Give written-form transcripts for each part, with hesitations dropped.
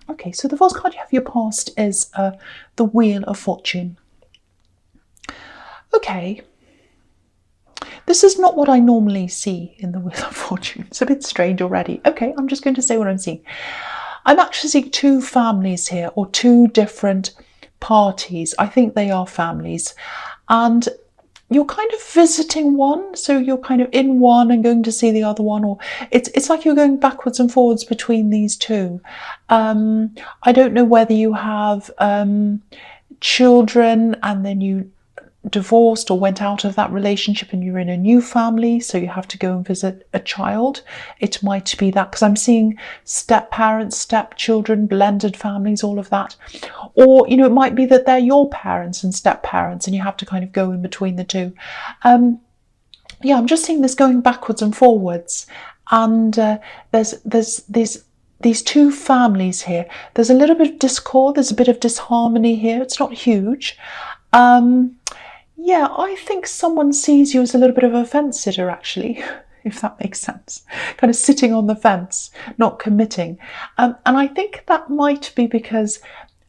Okay, so the first card you have for your past is the Wheel of Fortune. Okay, this is not what I normally see in the Wheel of Fortune. It's a bit strange already. Okay, I'm just going to say what I'm seeing. I'm actually seeing two families here, or two different parties. I think they are families. And you're kind of visiting one, so you're kind of in one and going to see the other one, or it's like you're going backwards and forwards between these two. I don't know whether you have children and then you divorced or went out of that relationship and you're in a new family, so you have to go and visit a child. It might be that, because I'm seeing step parents, step children, blended families, all of that. Or, you know, it might be that they're your parents and step parents and you have to kind of go in between the two. Yeah, I'm just seeing this going backwards and forwards. And there's these two families here. There's a little bit of discord, there's a bit of disharmony here. It's not huge. Yeah, I think someone sees you as a little bit of a fence sitter, actually, if that makes sense. Kind of sitting on the fence, not committing. And I think that might be because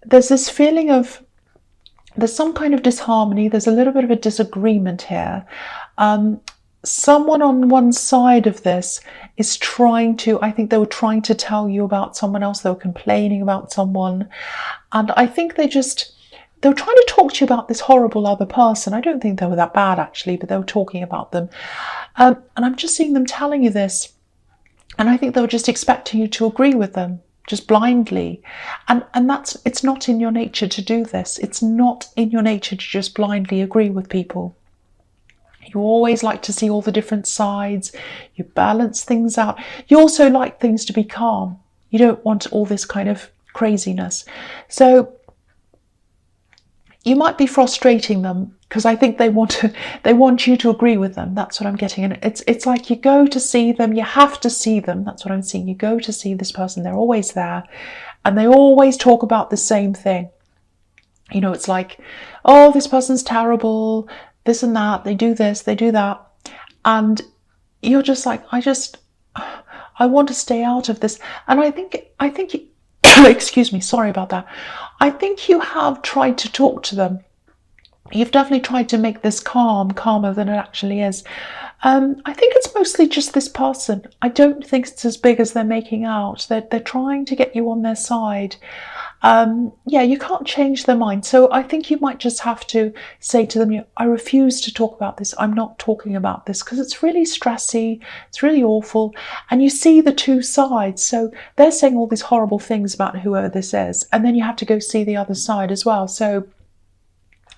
there's this feeling of, there's some kind of disharmony, there's a little bit of a disagreement here. Someone on one side of this is trying to, I think they were trying to tell you about someone else, they were complaining about someone. And I think they were trying to talk to you about this horrible other person. I don't think they were that bad, actually, but they were talking about them. And I'm just seeing them telling you this. And I think they were just expecting you to agree with them, just blindly. And it's not in your nature to do this. It's not in your nature to just blindly agree with people. You always like to see all the different sides. You balance things out. You also like things to be calm. You don't want all this kind of craziness. So you might be frustrating them because I think they want you to agree with them. That's what I'm getting. And it's like you go to see them, you have to see them. That's what I'm seeing. You go to see this person, they're always there, and they always talk about the same thing. You know, it's like, oh, this person's terrible, this and that, they do this, they do that. And you're just like, I want to stay out of this. And I think excuse me, sorry about that. I think you have tried to talk to them. You've definitely tried to make this calmer than it actually is. I think it's mostly just this person. I don't think it's as big as they're making out. They're trying to get you on their side. Yeah, you can't change their mind. So I think you might just have to say to them, I refuse to talk about this. I'm not talking about this because it's really stressy. It's really awful. And you see the two sides. So they're saying all these horrible things about whoever this is. And then you have to go see the other side as well. So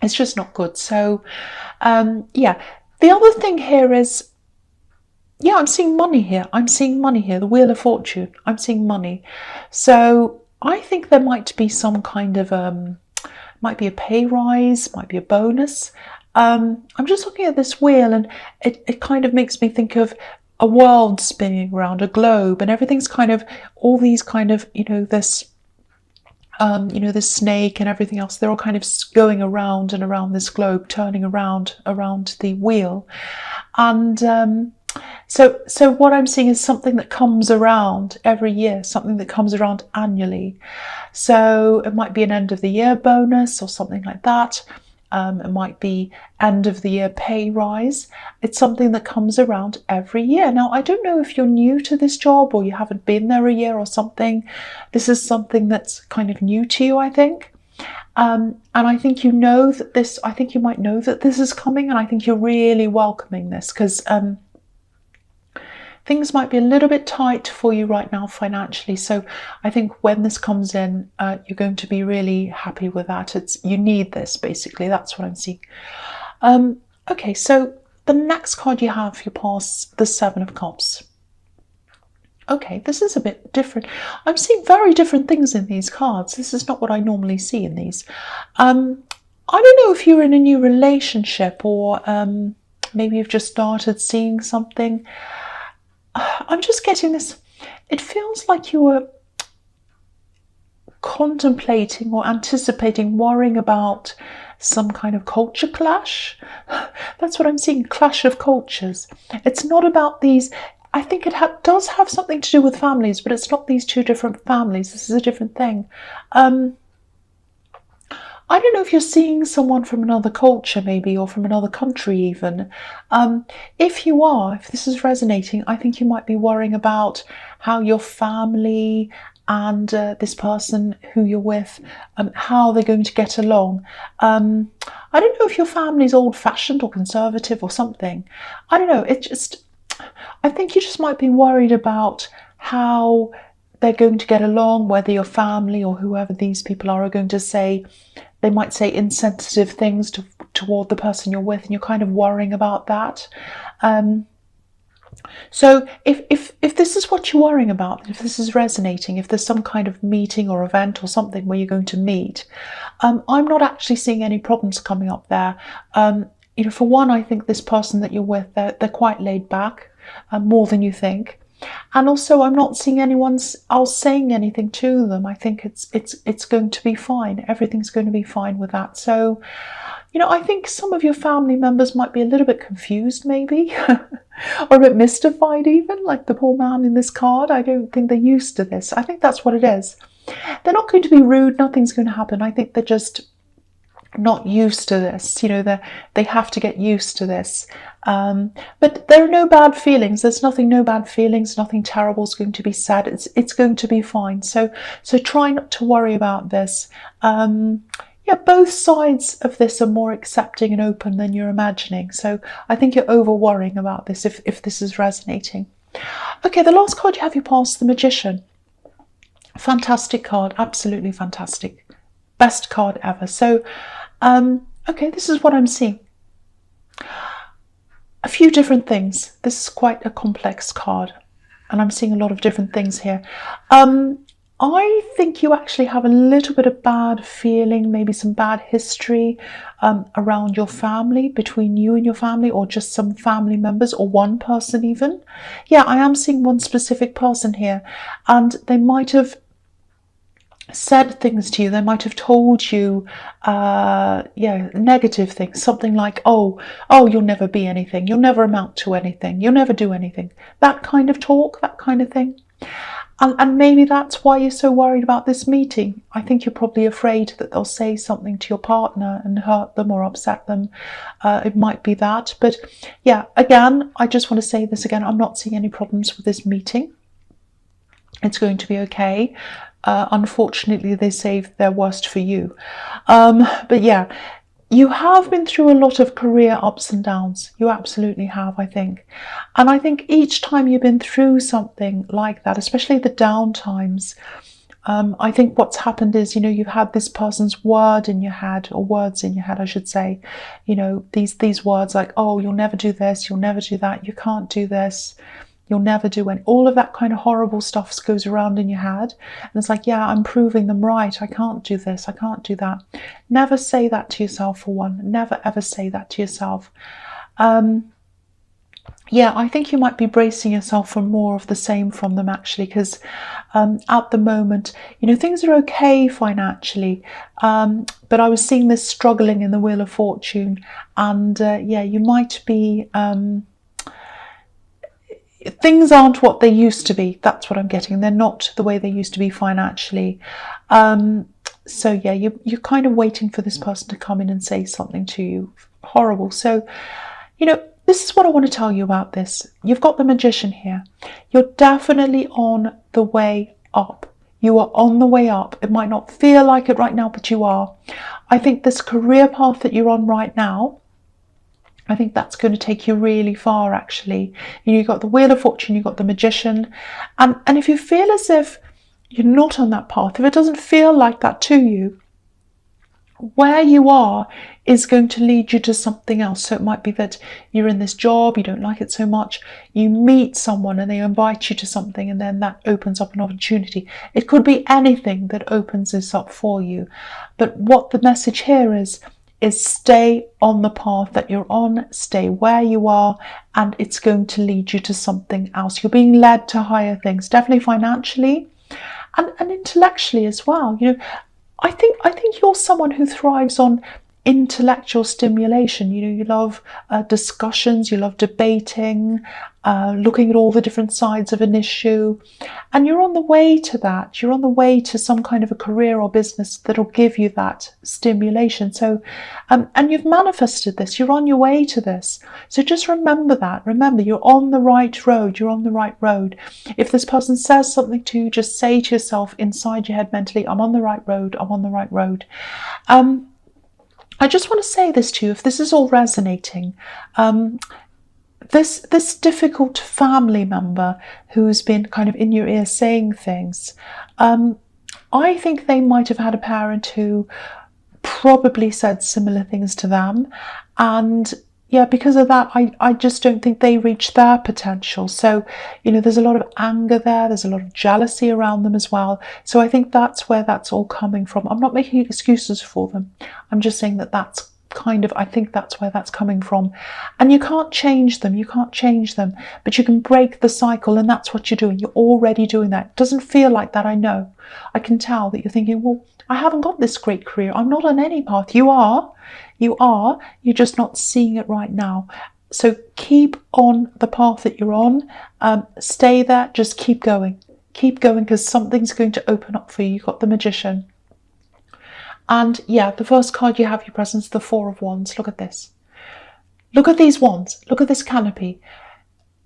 it's just not good. So, yeah. The other thing here is, yeah, I'm seeing money here. I'm seeing money here. The Wheel of Fortune. I'm seeing money. So I think there might be some kind of, might be a pay rise, might be a bonus. I'm just looking at this wheel and it kind of makes me think of a world spinning around, a globe, and everything's kind of, all these kind of, this snake and everything else, they're all kind of going around and around this globe, turning around the wheel. And so what I'm seeing is something that comes around every year, something that comes around annually. So it might be an end of the year bonus or something like that. It might be end of the year pay rise. It's something that comes around every year. Now, I don't know if you're new to this job or you haven't been there a year or something. This is something that's kind of new to you, I think. And I think you know that this, I think you might know that this is coming, and I think you're really welcoming this because things might be a little bit tight for you right now financially. So I think when this comes in, you're going to be really happy with that. You need this, basically. That's what I'm seeing. Okay, so the next card you have, you pass the Seven of Cups. Okay, this is a bit different. I'm seeing very different things in these cards. This is not what I normally see in these. I don't know if you're in a new relationship or maybe you've just started seeing something. I'm just getting this, it feels like you were contemplating or anticipating, worrying about some kind of culture clash. That's what I'm seeing, clash of cultures. It's not about these, I think it does have something to do with families, but it's not these two different families. This is a different thing. I don't know if you're seeing someone from another culture maybe, or from another country even. If you are, if this is resonating, I think you might be worrying about how your family and this person who you're with, how they're going to get along. I don't know if your family's old-fashioned or conservative or something. I don't know. I think you just might be worried about how they're going to get along, whether your family or whoever these people are going to say, they might say insensitive things toward the person you're with, and you're kind of worrying about that. So if this is what you're worrying about, if this is resonating, if there's some kind of meeting or event or something where you're going to meet, I'm not actually seeing any problems coming up there. For one, I think this person that you're with, they're quite laid back, more than you think. And also, I'm not seeing anyone else saying anything to them. I think it's going to be fine. Everything's going to be fine with that. So, I think some of your family members might be a little bit confused, maybe, or a bit mystified even, like the poor man in this card. I don't think they're used to this. I think that's what it is. They're not going to be rude. Nothing's going to happen. I think they're just not used to this. They have to get used to this. But there are no bad feelings. There's no bad feelings. Nothing terrible is going to be said. It's going to be fine. So try not to worry about this. Both sides of this are more accepting and open than you're imagining. So I think you're over worrying about this if this is resonating. Okay, the last card you have, you pass, the Magician. Fantastic card. Absolutely fantastic. Best card ever. So, okay, this is what I'm seeing. A few different things. This is quite a complex card, and I'm seeing a lot of different things here. I think you actually have a little bit of bad feeling, maybe some bad history around your family, between you and your family, or just some family members, or one person even. Yeah, I am seeing one specific person here, and they might have said things to you. They might have told you negative things, something like, oh, you'll never be anything, you'll never amount to anything, you'll never do anything, that kind of talk, that kind of thing. And maybe that's why you're so worried about this meeting. I think you're probably afraid that they'll say something to your partner and hurt them or upset them. It might be that. But yeah, again, I just want to say this again. I'm not seeing any problems with this meeting. It's going to be okay. Unfortunately, they saved their worst for you. But yeah, you have been through a lot of career ups and downs. You absolutely have, I think. And I think each time you've been through something like that, especially the down times, I think what's happened is, you've had this person's word in your head, or words in your head, I should say. These words like, oh, you'll never do this, you'll never do that, you can't do this, you'll never do any, all of that kind of horrible stuff goes around in your head. And it's like, yeah, I'm proving them right. I can't do this. I can't do that. Never say that to yourself, for one. Never, ever say that to yourself. Yeah, I think you might be bracing yourself for more of the same from them, actually, because at the moment, things are okay financially. But I was seeing this struggling in the Wheel of Fortune. And you might be... things aren't what they used to be. That's what I'm getting. They're not the way they used to be financially. So yeah, you're kind of waiting for this person to come in and say something to you. Horrible. So, this is what I want to tell you about this. You've got the Magician here. You're definitely on the way up. You are on the way up. It might not feel like it right now, but you are. I think this career path that you're on right now, I think that's going to take you really far, actually. You've got the Wheel of Fortune, you've got the Magician. And if you feel as if you're not on that path, if it doesn't feel like that to you, where you are is going to lead you to something else. So it might be that you're in this job, you don't like it so much, you meet someone and they invite you to something, and then that opens up an opportunity. It could be anything that opens this up for you. But what the message here is stay on the path that you're on, stay where you are, and it's going to lead you to something else. You're being led to higher things, definitely financially and intellectually as well. I think you're someone who thrives on intellectual stimulation. You love discussions, you love debating, looking at all the different sides of an issue, and you're on the way to that. You're on the way to some kind of a career or business that'll give you that stimulation. So, and you've manifested this. You're on your way to this. So just remember that. Remember, you're on the right road. You're on the right road. If this person says something to you, just say to yourself inside your head mentally, I'm on the right road. I'm on the right road. I just want to say this to you, if this is all resonating, this difficult family member who's been kind of in your ear saying things, I think they might have had a parent who probably said similar things to them, and yeah, because of that, I just don't think they reached their potential. So, there's a lot of anger there. There's a lot of jealousy around them as well. So I think that's where that's all coming from. I'm not making excuses for them. I'm just saying that I think that's where that's coming from. And you can't change them. You can't change them. But you can break the cycle, and that's what you're doing. You're already doing that. It doesn't feel like that, I know. I can tell that you're thinking, well, I haven't got this great career. I'm not on any path. You are. You're just not seeing it right now. So keep on the path that you're on. Stay there. Just keep going. Keep going, because something's going to open up for you. You've got the Magician. And yeah, the first card you have your presence, the Four of Wands. Look at this. Look at these wands. Look at this canopy.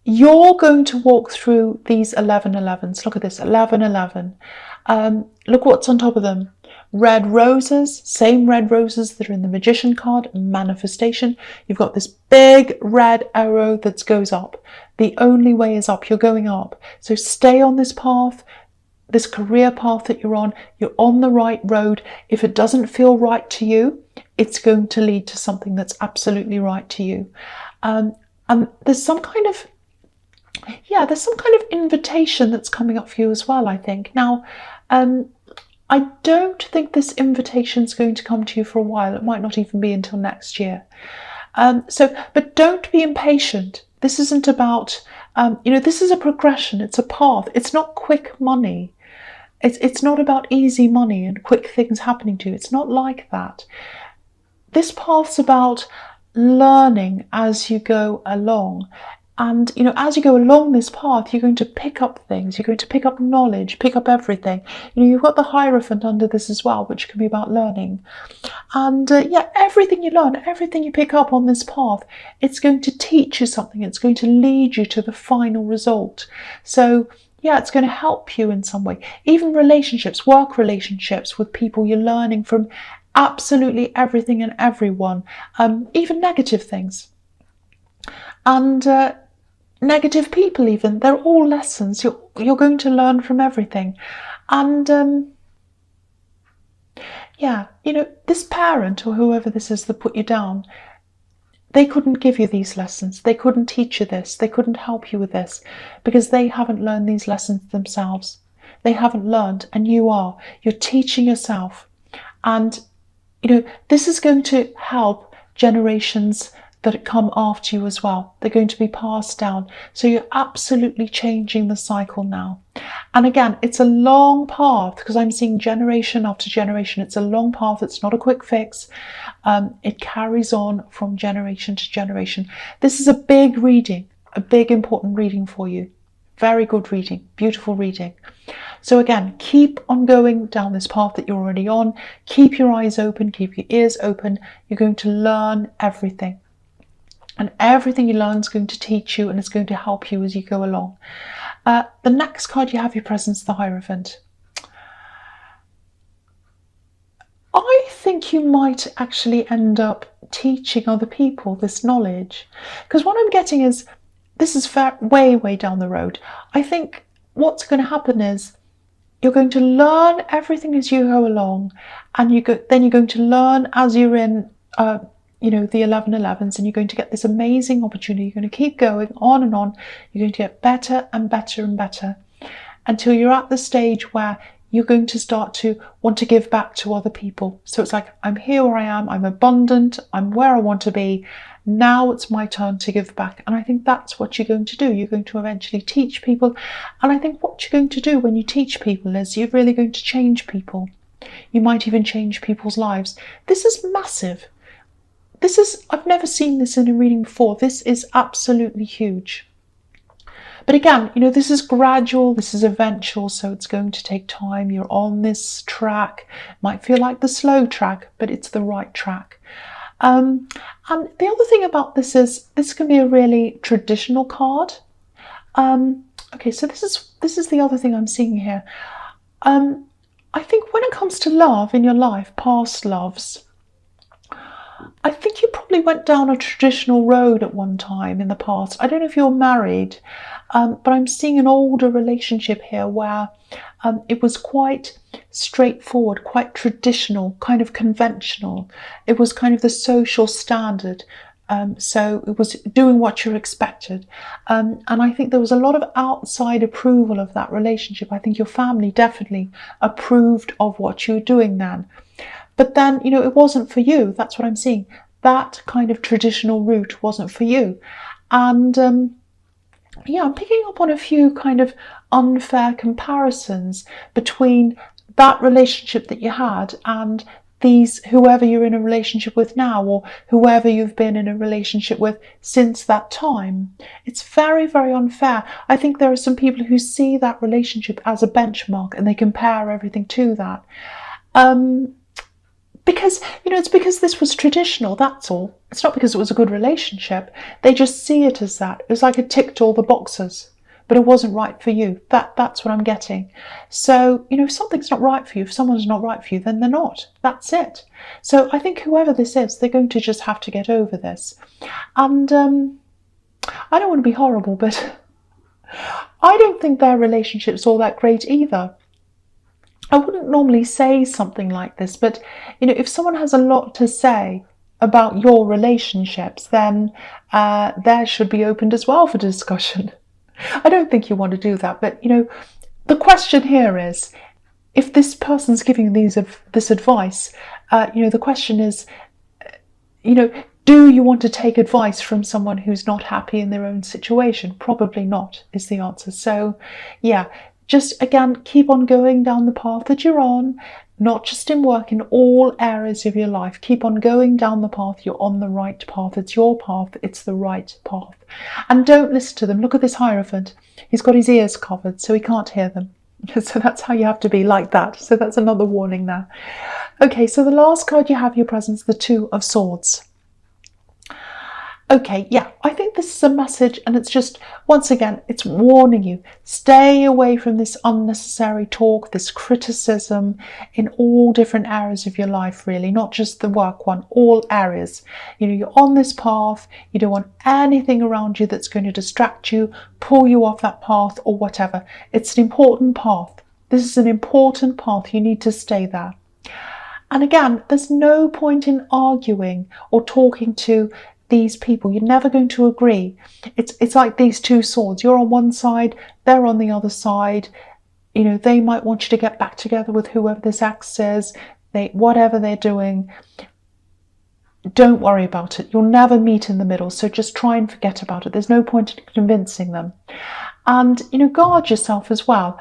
You're going to walk through these 1111s. Look at this, 1111. Look what's on top of them. Red roses, same red roses that are in the Magician card, manifestation. You've got this big red arrow that goes up. The only way is up. You're going up. So stay on this path, this career path that you're on. You're on the right road. If it doesn't feel right to you, it's going to lead to something that's absolutely right to you. And there's some kind of invitation that's coming up for you as well, I think. Now, I don't think this invitation is going to come to you for a while. It might not even be until next year. But don't be impatient. This isn't about, this is a progression. It's a path. It's not quick money. It's not about easy money and quick things happening to you. It's not like that. This path's about learning as you go along. And, as you go along this path, you're going to pick up things. You're going to pick up knowledge, pick up everything. You've got the Hierophant under this as well, which can be about learning. And everything you learn, everything you pick up on this path, it's going to teach you something. It's going to lead you to the final result. So, yeah, it's going to help you in some way. Even relationships, work relationships with people, you're learning from absolutely everything and everyone, even negative things. And negative people even, they're all lessons. You're going to learn from everything. And this parent or whoever this is that put you down, they couldn't give you these lessons. They couldn't teach you this. They couldn't help you with this because they haven't learned these lessons themselves. They haven't learned, and you are. You're teaching yourself. And, this is going to help generations that come after you as well. They're going to be passed down. So you're absolutely changing the cycle now. And again, it's a long path because I'm seeing generation after generation. It's a long path. It's not a quick fix. It carries on from generation to generation. This is a big reading, a big important reading for you. Very good reading, beautiful reading. So again, keep on going down this path that you're already on. Keep your eyes open, keep your ears open. You're going to learn everything. And everything you learn is going to teach you and it's going to help you as you go along. The next card you have your presence, the Hierophant. I think you might actually end up teaching other people this knowledge. Because what I'm getting is, this is way, way down the road. I think what's going to happen is you're going to learn everything as you go along. And then you're going to learn as you're in the 1111s, and you're going to get this amazing opportunity. You're going to keep going on and on. You're going to get better and better and better until you're at the stage where you're going to start to want to give back to other people. So it's like, I'm here where I am, I'm abundant, I'm where I want to be. Now it's my turn to give back. And I think that's what you're going to do. You're going to eventually teach people. And I think what you're going to do when you teach people is you're really going to change people. You might even change people's lives. This is massive. this is, I've never seen this in a reading before. This is absolutely huge. But again, you know, this is gradual, this is eventual, so it's going to take time. You're on this track. Might feel like the slow track, but it's the right track. And the other thing about this is this can be a really traditional card. Okay, so this is the other thing I'm seeing here. I think when it comes to love in your life, past loves, I think you probably went down a traditional road at one time in the past. I don't know if you're married, but I'm seeing an older relationship here where it was quite straightforward, quite traditional, kind of conventional. It was kind of the social standard. So it was doing what you're expected. And I think there was a lot of outside approval of that relationship. I think your family definitely approved of what you were doing then. But then, you know, it wasn't for you. That's what I'm seeing. That kind of traditional route wasn't for you. And yeah, I'm picking up on a few kind of unfair comparisons between that relationship that you had and whoever you're in a relationship with now, or whoever you've been in a relationship with since that time. It's very, very unfair. I think there are some people who see that relationship as a benchmark and they compare everything to that. Because, you know, it's because this was traditional, that's all. It's not because it was a good relationship. They just see it as that. It was like it ticked all the boxes, but it wasn't right for you. That's what I'm getting. So, you know, if something's not right for you, if someone's not right for you, then they're not. That's it. So I think whoever this is, they're going to just have to get over this. And I don't want to be horrible, but I don't think their relationship's all that great either. I wouldn't normally say something like this, but, you know, if someone has a lot to say about your relationships, then theirs should be opened as well for discussion. I don't think you want to do that, but, you know, the question here is, if this person's giving this advice, you know, the question is, you know, do you want to take advice from someone who's not happy in their own situation? Probably not, is the answer. So, yeah. Just, again, keep on going down the path that you're on, not just in work, in all areas of your life. Keep on going down the path. You're on the right path. It's your path. It's the right path. And don't listen to them. Look at this Hierophant. He's got his ears covered, so he can't hear them. So that's how you have to be, like that. So that's another warning there. Okay, so the last card you have in your presence, the Two of Swords. Okay, yeah, I think this is a message, and it's just, once again, it's warning you. Stay away from this unnecessary talk, this criticism in all different areas of your life, really, not just the work one, all areas. You know, you're on this path, you don't want anything around you that's going to distract you, pull you off that path, or whatever. It's an important path. This is an important path. You need to stay there. And again, there's no point in arguing or talking to these people. You're never going to agree. It's like these two swords. You're on one side, they're on the other side. You know, they might want you to get back together with whoever this ex is. Whatever they're doing, don't worry about it. You'll never meet in the middle. So just try and forget about it. There's no point in convincing them. And, you know, guard yourself as well.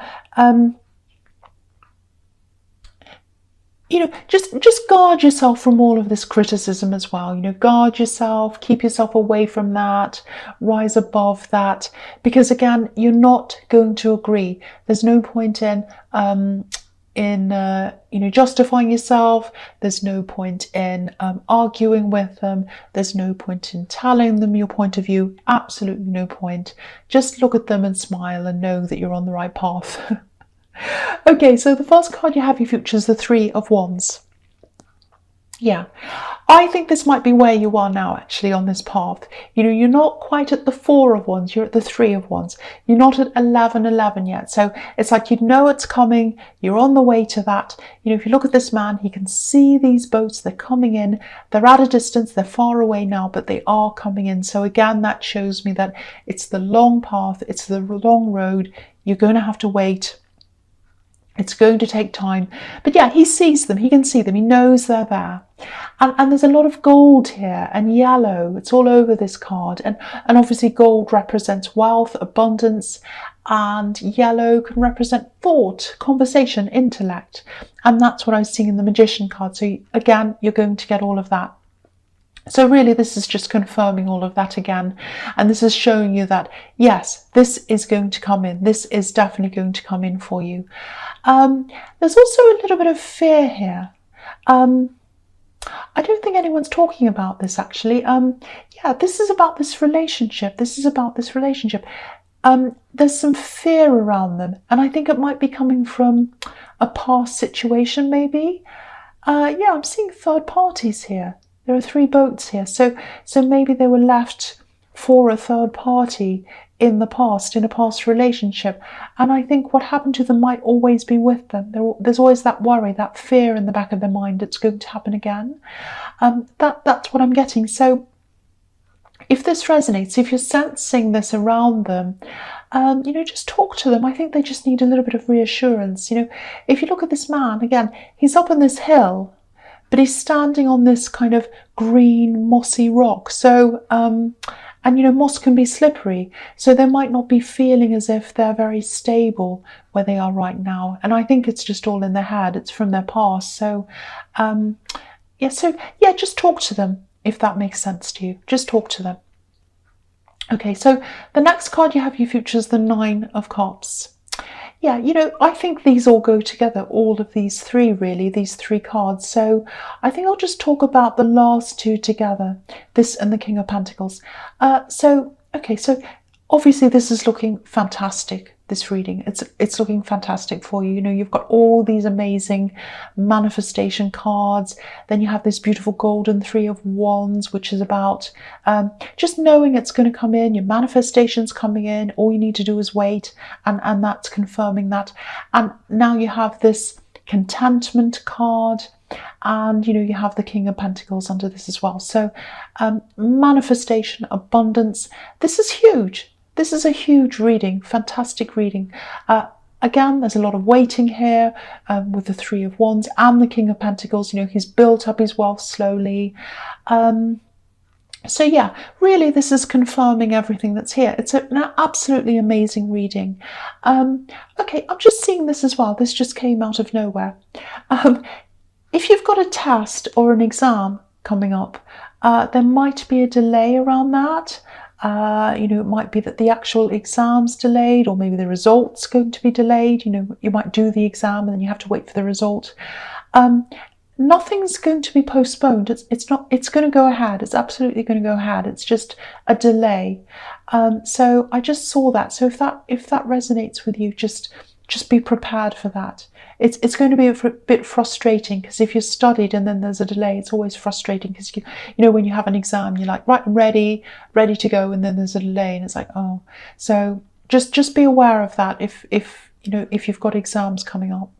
You know, just guard yourself from all of this criticism as well. You know, guard yourself, keep yourself away from that, rise above that, because again, you're not going to agree. There's no point in you know, justifying yourself. There's no point in arguing with them. There's no point in telling them your point of view. Absolutely no point. Just look at them and smile and know that you're on the right path. Okay, so the first card you have in your future is the Three of Wands. Yeah, I think this might be where you are now, actually, on this path. You know, you're not quite at the Four of Wands, you're at the Three of Wands. You're not at 11-11 yet. So it's like, you know it's coming, you're on the way to that. You know, if you look at this man, he can see these boats, they're coming in, they're at a distance, they're far away now, but they are coming in. So again, that shows me that it's the long path, it's the long road. You're going to have to wait. It's going to take time. But yeah, he sees them. He can see them. He knows they're there. And there's a lot of gold here and yellow. It's all over this card. And obviously gold represents wealth, abundance. And yellow can represent thought, conversation, intellect. And that's what I see in the Magician card. So again, you're going to get all of that. So really, this is just confirming all of that again. And this is showing you that, yes, this is going to come in. This is definitely going to come in for you. There's also a little bit of fear here. I don't think anyone's talking about this, actually. Yeah, this is about this relationship. This is about this relationship. There's some fear around them. And I think it might be coming from a past situation, maybe. Yeah, I'm seeing third parties here. There are 3 boats here, so maybe they were left for a third party in the past, in a past relationship, and I think what happened to them might always be with them. There's always that worry, that fear in the back of their mind it's going to happen again. That's what I'm getting. So if this resonates, if you're sensing this around them, you know, just talk to them. I think they just need a little bit of reassurance. You know, if you look at this man, again, he's up on this hill, but he's standing on this kind of green, mossy rock. So, and you know, moss can be slippery. So they might not be feeling as if they're very stable where they are right now. And I think it's just all in their head. It's from their past. So, yeah, just talk to them if that makes sense to you. Just talk to them. Okay, so the next card you have your future is the 9 of Cups. Yeah, you know, I think these all go together, all of these 3 really, these 3 cards. So I think I'll just talk about the last 2 together, this and the King of Pentacles. Okay, so obviously this is looking fantastic, this reading. It's looking fantastic for you. You know, you've got all these amazing manifestation cards. Then you have this beautiful golden 3 of Wands, which is about just knowing it's going to come in. Your manifestation's coming in. All you need to do is wait, and that's confirming that. And now you have this contentment card, and you know, you have the King of Pentacles under this as well. So manifestation, abundance, this is huge. This is a huge reading, fantastic reading. Again, there's a lot of waiting here with the 3 of Wands and the King of Pentacles. You know, he's built up his wealth slowly. So yeah, really this is confirming everything that's here. It's an absolutely amazing reading. Okay, I'm just seeing this as well. This just came out of nowhere. If you've got a test or an exam coming up, there might be a delay around that. You know, it might be that the actual exam's delayed, or maybe the result's going to be delayed. You know, you might do the exam and then you have to wait for the result. Nothing's going to be postponed. It's not. It's going to go ahead. It's absolutely going to go ahead. It's just a delay. So I just saw that. So if that resonates with you, just be prepared for that. It's going to be a bit frustrating, because if you studied and then there's a delay, it's always frustrating, because you know, when you have an exam, you're like, right, I'm ready to go, and then there's a delay, and it's like, oh. So just be aware of that if you know, if you've got exams coming up.